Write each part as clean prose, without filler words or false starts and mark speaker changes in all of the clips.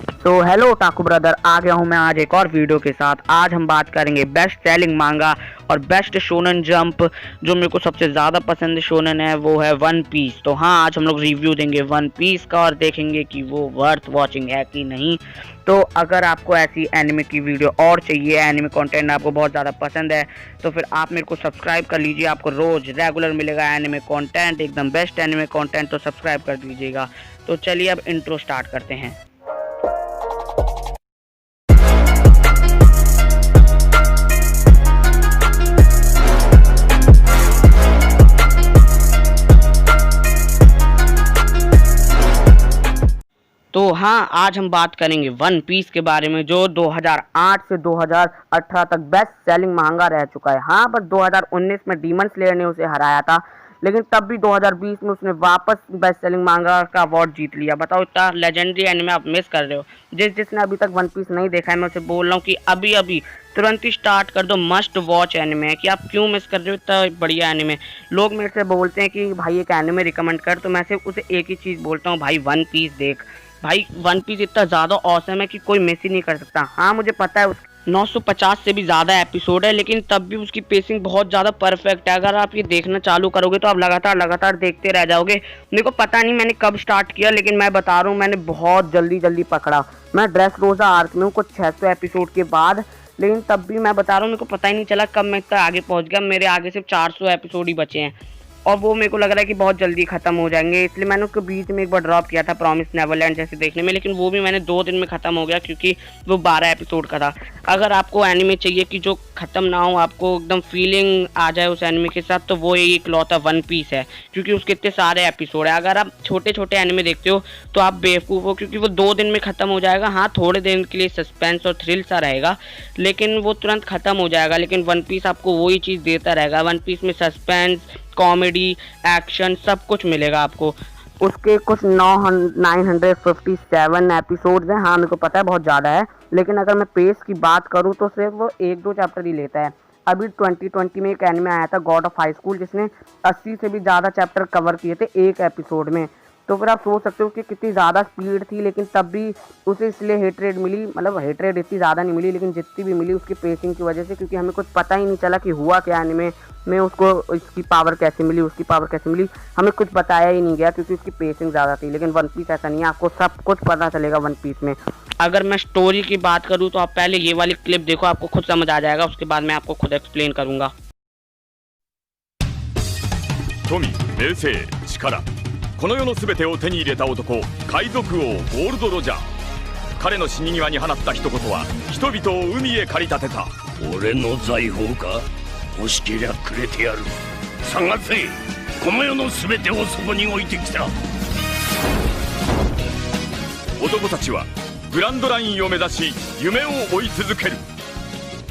Speaker 1: तो हेलो टाकू ब्रदर, आ गया हूँ मैं आज एक और वीडियो के साथ। आज हम बात करेंगे बेस्ट सेलिंग मांगा और बेस्ट शोनन जंप। जो मेरे को सबसे ज़्यादा पसंद शोनन है वो है वन पीस। तो हाँ, आज हम लोग रिव्यू देंगे वन पीस का और देखेंगे कि वो वर्थ वॉचिंग है कि नहीं। तो अगर आपको ऐसी एनिमे की वीडियो और चाहिए, एनिमे कंटेंट आपको बहुत ज़्यादा पसंद है, तो फिर आप मेरे को सब्सक्राइब कर लीजिए। आपको रोज़ रेगुलर मिलेगा एनिमे कंटेंट, एकदम बेस्ट एनिमे कंटेंट। तो सब्सक्राइब कर दीजिएगा। तो चलिए अब इंट्रो स्टार्ट करते हैं। तो हाँ, आज हम बात करेंगे वन पीस के बारे में, जो 2008 से 2018 तक बेस्ट सेलिंग महंगा रह चुका है। हाँ, बस 2019 में डीमन स्लेयर ने उसे हराया था, लेकिन तब भी 2020 में उसने वापस बेस्ट सेलिंग महंगा का अवार्ड जीत लिया। बताओ, इतना लेजेंडरी एनिमे आप मिस कर रहे हो। जिसने अभी तक वन पीस नहीं देखा है, मैं उसे बोल रहा हूँ कि अभी अभी तुरंत ही स्टार्ट कर दो। मस्ट वॉच एनिमे है कि आप क्यों मिस कर रहे हो इतना बढ़िया एनिमे। लोग मेरे से बोलते हैं कि भाई एक एनिमे रिकमेंड कर, तो मैं सिर्फ उसे एक ही चीज़ बोलता हूँ, भाई वन पीस देख। भाई वन पीस इतना ज़्यादा ऑसम है कि कोई मिस ही नहीं कर सकता। हाँ, मुझे पता है 950 से भी ज़्यादा एपिसोड है, लेकिन तब भी उसकी पेसिंग बहुत ज़्यादा परफेक्ट है। अगर आप ये देखना चालू करोगे तो आप लगातार देखते रह जाओगे। मेरे को पता नहीं मैंने कब स्टार्ट किया, लेकिन मैं बता रहा हूँ मैंने बहुत जल्दी पकड़ा। मैं ड्रेस रोज़ा आर्क में हूँ कुछ 600 एपिसोड के बाद, लेकिन तब भी मैं बता रहा हूँ मेरे को पता ही नहीं चला कब मैं इतना आगे पहुँच गया। मेरे आगे सिर्फ 400 एपिसोड ही बचे हैं और वो मेरे को लग रहा है कि बहुत जल्दी ख़त्म हो जाएंगे, इसलिए मैंने उसको बीच में एक बार ड्रॉप किया था प्रॉमिस नेवरलैंड जैसे देखने में, लेकिन वो भी मैंने 2 दिन में ख़त्म हो गया क्योंकि वो 12 एपिसोड का था। अगर आपको एनिमे चाहिए कि जो ख़त्म ना हो, आपको एकदम फीलिंग आ जाए उस एनिमे के साथ, तो वो एक इकलौता वन पीस है, क्योंकि उसके इतने सारे एपिसोड है। अगर आप छोटे छोटे एनिमे देखते हो तो आप बेवकूफ़ हो, क्योंकि वो 2 दिन में ख़त्म हो जाएगा। हाँ, थोड़े दिन के लिए सस्पेंस और थ्रिल सा रहेगा, लेकिन वो तुरंत ख़त्म हो जाएगा। लेकिन वन पीस आपको वही चीज़ देता रहेगा। वन पीस में सस्पेंस, कॉमेडी, एक्शन सब कुछ मिलेगा आपको। उसके कुछ 957 एपिसोड्स हैं। हाँ, मेरे को पता है बहुत ज़्यादा है, लेकिन अगर मैं पेस की बात करूँ तो सिर्फ वो 1-2 चैप्टर ही लेता है। अभी 2020 में एक एनिमे आया था गॉड ऑफ हाई स्कूल, जिसने 80 से भी ज़्यादा चैप्टर कवर किए थे एक एपिसोड में। तो फिर आप सोच सकते हो कि कितनी ज़्यादा स्पीड थी, लेकिन तब भी उसे इसलिए हेट रेट मिली। मतलब हेट रेट इतनी ज़्यादा नहीं मिली, लेकिन जितनी भी मिली उसकी पेसिंग की वजह से, क्योंकि हमें कुछ पता ही नहीं चला कि हुआ क्या एनिमे में, उसको इसकी पावर कैसे मिली, उसकी पावर कैसे मिली, हमें कुछ बताया ही नहीं गया क्योंकि उसकी पेसिंग ज़्यादा थी। लेकिन वन पीस ऐसा नहीं है, आपको सब कुछ पता चलेगा वन पीस में। अगर मैं स्टोरी की बात करूँ तो आप पहले ये वाली क्लिप देखो, आपको खुद समझ आ जाएगा, उसके बाद मैं आपको खुद एक्सप्लेन करूँगा।
Speaker 2: 富、名声、力、この世の全てを手に入れた男、海賊王ゴールド・ロジャー。彼の死に際に放った一言は人々を海へ駆り立てた。
Speaker 3: 俺の財宝か？欲しけりゃくれてやる。探せ、この世の全てをそこに置いてきた。
Speaker 2: 男たちはグランドラインを目指し夢を追い続ける。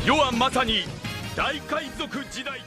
Speaker 2: 世はまさに大海賊時代。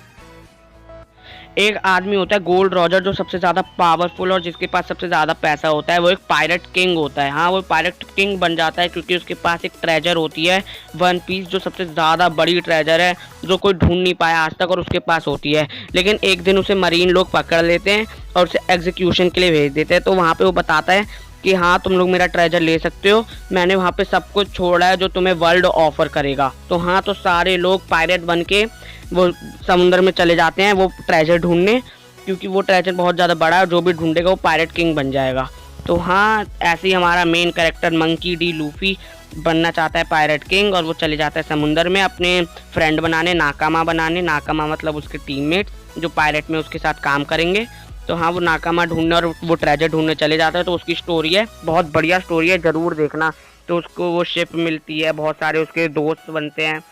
Speaker 1: एक आदमी होता है गोल्ड रॉजर, जो सबसे ज़्यादा पावरफुल और जिसके पास सबसे ज़्यादा पैसा होता है। वो एक पायरेट किंग होता है। हाँ, वो पायरेट किंग बन जाता है क्योंकि उसके पास एक ट्रेजर होती है वन पीस, जो सबसे ज़्यादा बड़ी ट्रेजर है, जो कोई ढूंढ नहीं पाया आज तक, और उसके पास होती है। लेकिन एक दिन उसे मरीन लोग पकड़ लेते हैं और उसे एग्जीक्यूशन के लिए भेज देते हैं। तो वहाँ पर वो बताता है कि हाँ, तुम लोग मेरा ट्रेजर ले सकते हो, मैंने वहाँ पे सब कुछ छोड़ा है जो तुम्हें वर्ल्ड ऑफर करेगा। तो हाँ, तो सारे लोग पायरेट बन के वो समुद्र में चले जाते हैं वो ट्रेजर ढूंढने, क्योंकि वो ट्रेजर बहुत ज़्यादा बड़ा है, जो भी ढूंढेगा वो पायरेट किंग बन जाएगा। तो हाँ, ऐसे ही हमारा main character monkey D Luffy बनना चाहता है पायरेट किंग, और वो चले जाता है समुद्र में अपने फ्रेंड बनाने, नाकामा बनाने। नाकामा मतलब उसके टीममेट्स जो पायरेट में उसके साथ काम करेंगे। तो हाँ, वो नाकामा ढूंढने और वो ट्रेजर ढूंढने चले जाता है। तो उसकी स्टोरी है, बहुत बढ़िया स्टोरी है, ज़रूर देखना। तो उसको वो शिप मिलती है, बहुत सारे उसके दोस्त बनते हैं।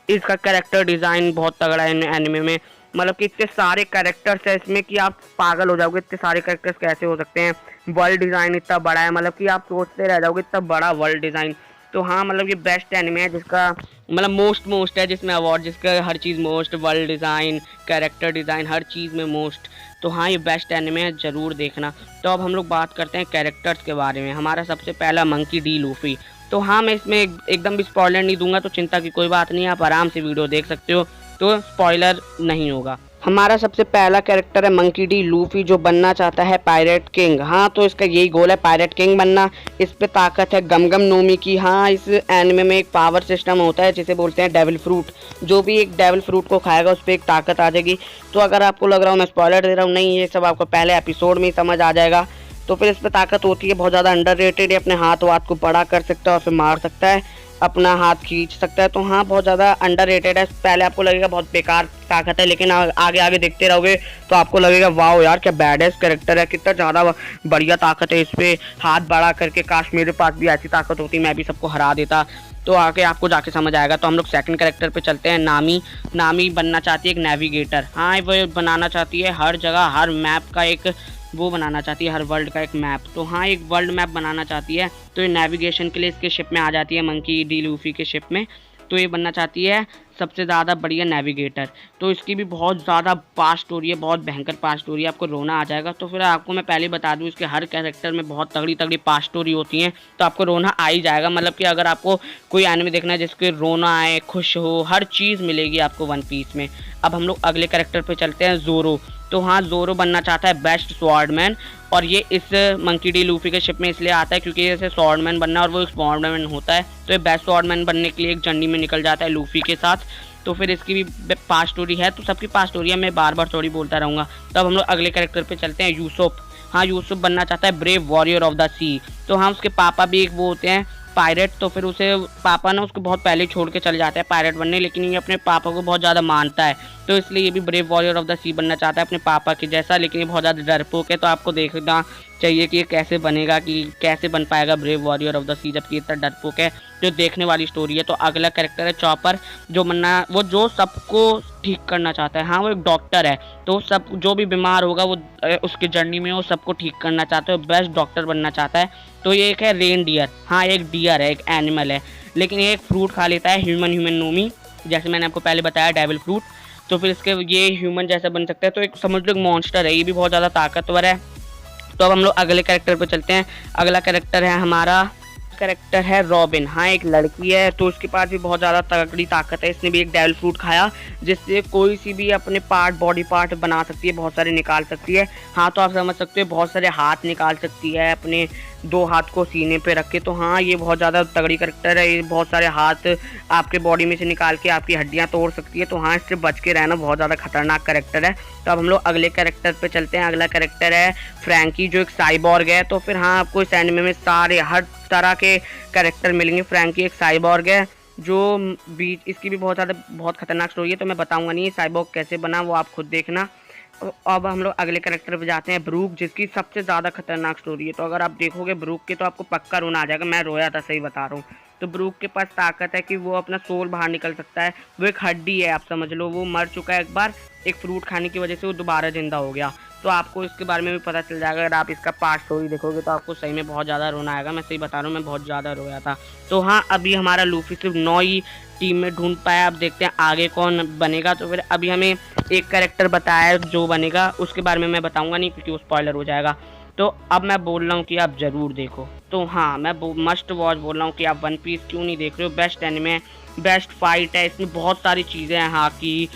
Speaker 1: इसका कैरेक्टर डिज़ाइन बहुत तगड़ा है एनिमे में, मतलब कि इतने सारे कैरेक्टर्स हैं इसमें कि आप पागल हो जाओगे, इतने सारे कैरेक्टर्स कैसे हो सकते हैं। वर्ल्ड डिज़ाइन इतना बड़ा है, मतलब कि आप सोचते रह जाओगे, इतना बड़ा वर्ल्ड डिज़ाइन। तो हाँ, मतलब ये बेस्ट एनिमे है जिसका मतलब मोस्ट है, जिसमें अवार्ड, जिसका हर चीज़ most, world design, character design, हर चीज़ में मोस्ट। तो हाँ, ये बेस्ट एनिमे है, ज़रूर देखना। तो अब हम लोग बात करते हैं कैरेक्टर्स के बारे में। हमारा सबसे पहला मंकी डी लूफी। तो हाँ, मैं इसमें एकदम भी स्पॉइलर नहीं दूंगा, तो चिंता की कोई बात नहीं, आप आराम से वीडियो देख सकते हो, तो स्पॉइलर नहीं होगा। हमारा सबसे पहला कैरेक्टर है मंकी डी लूफी, जो बनना चाहता है पायरेट किंग। हाँ, तो इसका यही गोल है, पायरेट किंग बनना। इस पे ताकत है गम गम नोमी की। हाँ, इस एनिमे में एक पावर सिस्टम होता है जिसे बोलते हैं डेविल फ्रूट। जो भी एक डेविल फ्रूट को खाएगा उस पर एक ताकत आ जाएगी। तो अगर आपको लग रहा हो मैं स्पॉइलर दे रहा हूँ, नहीं, ये सब आपको पहले एपिसोड में ही समझ आ जाएगा। तो फिर इस पर ताकत होती है बहुत ज़्यादा अंडररेटेड है, अपने हाथ वाथ को बड़ा कर सकता है और फिर मार सकता है, अपना हाथ खींच सकता है। तो हाँ, बहुत ज़्यादा अंडररेटेड है। पहले आपको लगेगा बहुत बेकार ताकत है, लेकिन आगे आगे देखते रहोगे तो आपको लगेगा वाओ यार क्या बैडेस कैरेक्टर है, कितना ज़्यादा बढ़िया ताकत है इस पर। हाथ बड़ा करके काश मेरे पास भी ऐसी ताकत होती, मैं भी सबको हरा देता। तो आगे आपको जाके समझ आएगा। तो हम लोग सेकंड कैरेक्टर पे चलते हैं। नामी। नामी बनना चाहती है एक नेविगेटर। हाँ, वो बनाना चाहती है हर जगह हर मैप का एक वो बनाना चाहती है, हर वर्ल्ड का एक मैप। तो हाँ, एक वर्ल्ड मैप बनाना चाहती है। तो ये नेविगेशन के लिए इसके शिप में आ जाती है, मंकी डी लूफी के शिप में। तो ये बनना चाहती है सबसे ज़्यादा बढ़िया नेविगेटर। तो इसकी भी बहुत ज़्यादा पास्ट स्टोरी है, बहुत भयंकर पास्ट स्टोरी है, आपको रोना आ जाएगा। तो फिर आपको मैं पहले बता दूं, इसके हर कैरेक्टर में बहुत तगड़ी तगड़ी पास्ट स्टोरी होती हैं, तो आपको रोना आ ही जाएगा। मतलब कि अगर आपको कोई एनिमे देखना है जिसके रोना आए, खुश हो, हर चीज़ मिलेगी आपको वन पीस में। अब हम लोग अगले कैरेक्टर पर चलते हैं, ज़ोरो। तो हाँ, ज़ोरो बनना चाहता है बेस्ट स्वॉर्डमैन, और ये इस मंकी डी लूफी के शिप में इसलिए आता है क्योंकि इसे स्वॉर्डमैन बनना है और वो एक स्वॉर्डमैन होता है। तो ये बेस्ट स्वॉर्डमैन बनने के लिए एक जर्नी में निकल जाता है लूफी के साथ। तो फिर इसकी भी पास्ट स्टोरी है, तो सबकी पास्ट स्टोरी है, मैं बार बार थोड़ी बोलता रहूँगा। तब हम लोग अगले कैरेक्टर पे चलते हैं, यूसुफ। हाँ, यूसुफ बनना चाहता है ब्रेव वॉरियर ऑफ द सी। तो हाँ, उसके पापा भी एक वो होते हैं पायरेट। तो फिर उसे पापा ना उसको बहुत पहले छोड़ के चले जाते हैं पायरेट बनने, लेकिन ये अपने पापा को बहुत ज़्यादा मानता है। तो इसलिए ये भी ब्रेव वॉरियर ऑफ द सी बनना चाहता है अपने पापा के जैसा, लेकिन ये बहुत ज़्यादा डरपोक है। तो आपको देखना चाहिए कि ये कैसे बनेगा, कि कैसे बन पाएगा ब्रेव वॉरियर ऑफ द सी जबकि इतना डरपोक है। जो देखने वाली स्टोरी है। तो अगला कैरेक्टर है चॉपर, जो सबको ठीक करना चाहता है। हाँ, वो एक डॉक्टर है, तो सब जो भी बीमार होगा वो उसकी जर्नी में वो सबको ठीक करना चाहता है, बेस्ट डॉक्टर बनना चाहता है। तो ये एक है रेन डियर। हाँ, एक डियर है, एक एनिमल है, लेकिन ये एक फ्रूट खा लेता है, ह्यूमन नोमी, जैसे मैंने आपको पहले बताया डेविल फ्रूट। तो फिर इसके ये ह्यूमन जैसा बन सकता है। तो एक समझ लो मॉन्स्टर है, ये भी बहुत ज़्यादा ताकतवर है। तो अब हम लोग अगले कैरेक्टर पर चलते हैं। अगला कैरेक्टर है हमारा कैरेक्टर है रॉबिन। हाँ, एक लड़की है, तो उसके पास भी बहुत ज़्यादा तगड़ी ताकत है। इसने भी एक डेविल फ्रूट खाया जिससे कोई सी भी अपने बॉडी पार्ट बना सकती है, बहुत सारे निकाल सकती है। हाँ, तो आप समझ सकते हो बहुत सारे हाथ निकाल सकती है अपने 2 हाथ को सीने पे रख के। तो हाँ, ये बहुत ज़्यादा तगड़ी कैरेक्टर है। ये बहुत सारे हाथ आपके बॉडी में से निकाल के आपकी हड्डियाँ तोड़ सकती है। तो हाँ, इससे बच के रहना बहुत ज़्यादा खतरनाक कैरेक्टर है। तो अब हम लोग अगले कैरेक्टर पे चलते हैं। अगला कैरेक्टर है फ्रैंकी, जो एक साइबॉर्ग है। तो फिर हाँ, आपको इस एनिमे में सारे हर तरह के कैरेक्टर मिलेंगे। फ्रैंकी एक साइबॉर्ग है, जो इसकी भी बहुत खतरनाक स्टोरी है। तो मैं बताऊँगा नहीं साइबॉर्ग कैसे बना, वो आप खुद देखना। अब हम लोग अगले कैरेक्टर पे जाते हैं, ब्रूक, जिसकी सबसे ज़्यादा खतरनाक स्टोरी है। तो अगर आप देखोगे ब्रूक के तो आपको पक्का रोना आ जाएगा, मैं रोया था, सही बता रहा हूँ। तो ब्रूक के पास ताकत है कि वो अपना सोल बाहर निकल सकता है। वो एक हड्डी है, आप समझ लो, वो मर चुका है एक बार, एक फ्रूट खाने की वजह से वो दोबारा जिंदा हो गया। तो आपको इसके बारे में भी पता चल जाएगा। अगर आप इसका पार्ट स्टोरी देखोगे तो आपको सही में बहुत ज़्यादा रोना आएगा, मैं सही बता रहा हूँ, मैं बहुत ज़्यादा रोया था। तो हाँ, अभी हमारा लूफी सिर्फ 9 ही टीम में ढूंढ पाया। अब देखते हैं आगे कौन बनेगा। तो फिर अभी हमें एक कैरेक्टर बताया जो बनेगा, उसके बारे में मैं बताऊंगा नहीं क्योंकि वो स्पॉइलर हो जाएगा। तो अब मैं बोल रहा हूँ कि आप ज़रूर देखो। तो हाँ, मैं मस्ट वॉच बोल रहा हूँ कि आप वन पीस क्यों नहीं देख रहे हो। बेस्ट एनिमे, बेस्ट फाइट है, इसमें बहुत सारी चीज़ें हैं, हाकी,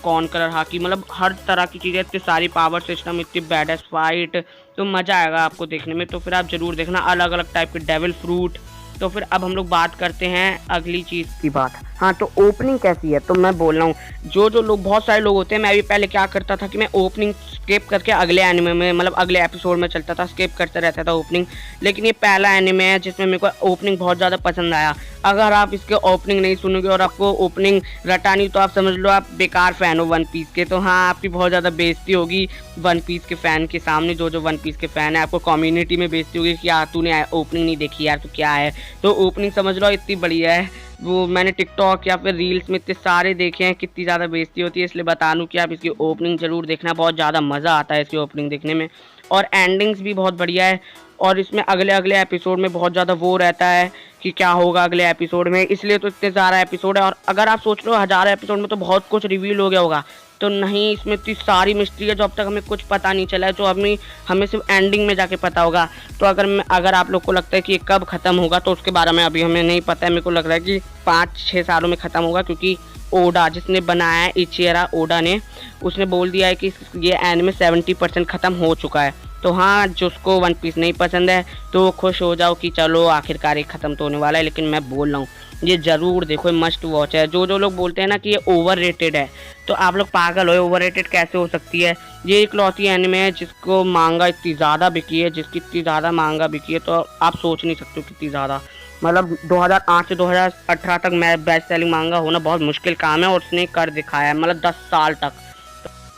Speaker 1: कॉन्करर हाकी, मतलब हर तरह की चीज़ें, इतनी सारी पावर सिस्टम, इतनी बैडेस्ट फाइट, तो मज़ा आएगा आपको देखने में। तो फिर आप ज़रूर देखना, अलग अलग टाइप के डेविल फ्रूट। तो फिर अब हम लोग बात करते हैं अगली चीज़ की बात। हाँ, तो ओपनिंग कैसी है। तो मैं बोल रहा हूँ, जो लोग, बहुत सारे लोग होते हैं, मैं भी पहले क्या करता था कि मैं ओपनिंग स्किप करके अगले एनिमे में, मतलब अगले एपिसोड में चलता था, स्किप करता रहता था ओपनिंग। लेकिन ये पहला एनिमे है जिसमें मेरे को ओपनिंग बहुत ज़्यादा पसंद आया। अगर आप इसके ओपनिंग नहीं सुनोगे और आपको ओपनिंग रटा नहीं, तो आप समझ लो आप बेकार फ़ैन हो वन पीस के। तो हाँ, आपकी बहुत ज़्यादा बेइज्जती होगी वन पीस के फ़ैन के सामने। जो वन पीस के फ़ैन है, आपको कम्युनिटी में बेइज्जती होगी कि यार तूने ओपनिंग नहीं देखी यार, तो क्या है। तो ओपनिंग समझ लो इतनी बढ़िया है, वो मैंने टिकटॉक या फिर रील्स में इतने सारे देखे हैं, कितनी ज़्यादा बेइज्जती होती है। इसलिए बता दूँ कि आप इसकी ओपनिंग ज़रूर देखना, बहुत ज़्यादा मज़ा आता है इसकी ओपनिंग देखने में। और एंडिंग्स भी बहुत बढ़िया है, और इसमें अगले एपिसोड में बहुत ज़्यादा वो रहता है कि क्या होगा अगले एपिसोड में, इसलिए तो इतने ज़्यादा एपिसोड है। और अगर आप सोच रहे हो 1000 एपिसोड में तो बहुत कुछ रिवील हो गया होगा, तो नहीं, इसमें इतनी सारी मिस्ट्री है जो अब तक हमें कुछ पता नहीं चला है, जो हमें सिर्फ एंडिंग में जाके पता होगा। तो अगर आप लोग को लगता है कि ये कब ख़त्म होगा, तो उसके बारे में अभी हमें नहीं पता है। मेरे को लग रहा है कि 5-6 सालों में ख़त्म होगा, क्योंकि ओडा जिसने बनाया है, इचिरा ओडा ने, उसने बोल दिया है कि ये एनिमे 70% ख़त्म हो चुका है। तो हाँ, जिसको वन पीस नहीं पसंद है तो खुश हो जाओ कि चलो आखिरकार ये ख़त्म तो होने वाला है, लेकिन मैं बोल रहा हूँ ये ज़रूर देखो, मस्ट वॉच है। जो लोग बोलते हैं ना कि ये ओवर रेटेड है, तो आप लोग पागल हो, ओवर रेटेड कैसे हो सकती है। ये इकलौती एनिमे है जिसको मांगा इतनी ज़्यादा बिकी है, जिसकी इतनी ज़्यादा मांगा बिकी है, तो आप सोच नहीं सकते हो कितनी ज़्यादा। मतलब 2008 से 2018 तक मैं बेस्ट सेलिंग मांगा होना बहुत मुश्किल काम है, और उसने कर दिखाया है, मतलब 10 साल तक।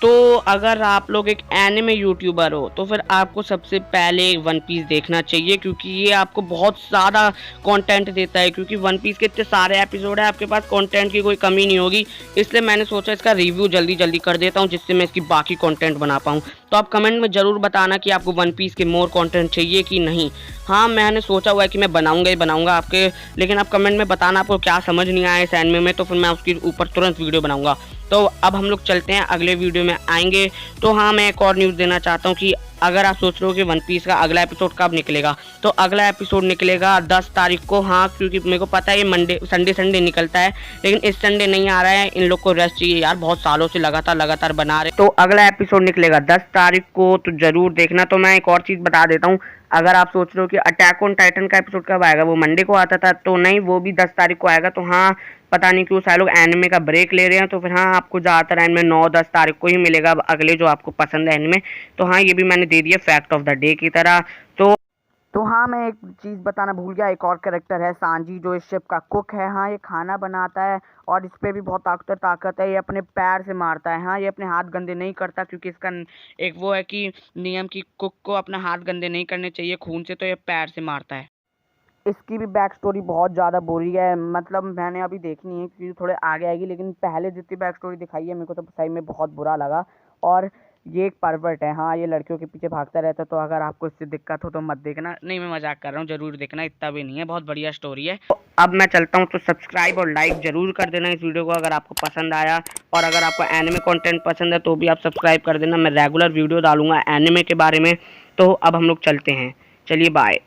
Speaker 1: तो अगर आप लोग एक एनिमे यूट्यूबर हो तो फिर आपको सबसे पहले वन पीस देखना चाहिए, क्योंकि ये आपको बहुत ज़्यादा कंटेंट देता है। क्योंकि वन पीस के इतने सारे एपिसोड है, आपके पास कंटेंट की कोई कमी नहीं होगी। इसलिए मैंने सोचा इसका रिव्यू जल्दी जल्दी कर देता हूँ, जिससे मैं इसकी बाकी कंटेंट बना पाऊँ। तो आप कमेंट में ज़रूर बताना कि आपको वन पीस के मोर कंटेंट चाहिए कि नहीं। हाँ, मैंने सोचा हुआ है कि मैं बनाऊंगा ही बनाऊंगा आपके, लेकिन आप कमेंट में बताना आपको क्या समझ नहीं आया इस एनिमे में, तो फिर मैं उसके ऊपर तुरंत वीडियो बनाऊंगा। तो अब हम लोग चलते हैं, अगले वीडियो में आएंगे। तो हाँ, मैं एक और न्यूज़ देना चाहता हूँ कि अगर आप सोच रहे हो कि वन पीस का अगला एपिसोड कब निकलेगा, तो अगला एपिसोड निकलेगा 10 तारीख को। हाँ, क्योंकि मेरे को पता है ये मंडे संडे निकलता है, लेकिन इस संडे नहीं आ रहा है। इन लोग को रेस्ट चाहिए यार, बहुत सालों से लगातार बना रहे। तो अगला एपिसोड निकलेगा 10 तारीख को, तो ज़रूर देखना। तो मैं एक और चीज़ बता देता हूँ, अगर आप सोच रहे हो कि अटैक ऑन टाइटन का एपिसोड कब आएगा, वो मंडे को आता था, तो नहीं, वो भी 10 तारीख को आएगा। तो हाँ, पता नहीं क्यों सारे लोग एनिमे का ब्रेक ले रहे हैं। तो फिर हाँ, आपको ज़्यादातर एनिमे 9-10 तारीख को ही मिलेगा, अगले जो आपको पसंद है एनिमे। तो हाँ, ये भी मैंने दे दिया फैक्ट ऑफ द डे की तरह। तो हाँ, मैं एक चीज़ बताना भूल गया, एक और कैरेक्टर है सांजी, जो इस शिप का कुक है। हाँ, ये खाना बनाता है और इस पर भी बहुत ताकत है। ये अपने पैर से मारता है। हाँ, ये अपने हाथ गंदे नहीं करता, क्योंकि इसका एक वो है कि नियम की कुक को अपना हाथ गंदे नहीं करने चाहिए खून से, तो ये पैर से मारता है। इसकी भी बैक स्टोरी बहुत ज़्यादा बोरिंग है, मतलब मैंने अभी देखनी है क्योंकि थोड़े आगे आएगी, लेकिन पहले जितनी बैक स्टोरी दिखाई है मेरे को तो सही में बहुत बुरा लगा। और ये एक परवर्ट है। हाँ, ये लड़कियों के पीछे भागता रहता है, तो अगर आपको इससे दिक्कत हो तो मत देखना। नहीं, मैं मजाक कर रहा हूँ, ज़रूर देखना, इतना भी नहीं है, बहुत बढ़िया स्टोरी है। तो अब मैं चलता हूँ, तो सब्सक्राइब और लाइक ज़रूर कर देना इस वीडियो को अगर आपको पसंद आया, और अगर आपको एनिमे कंटेंट पसंद है तो भी आप सब्सक्राइब कर देना। मैं रेगुलर वीडियो डालूंगा एनिमे के बारे में। तो अब हम लोग चलते हैं, चलिए बाय।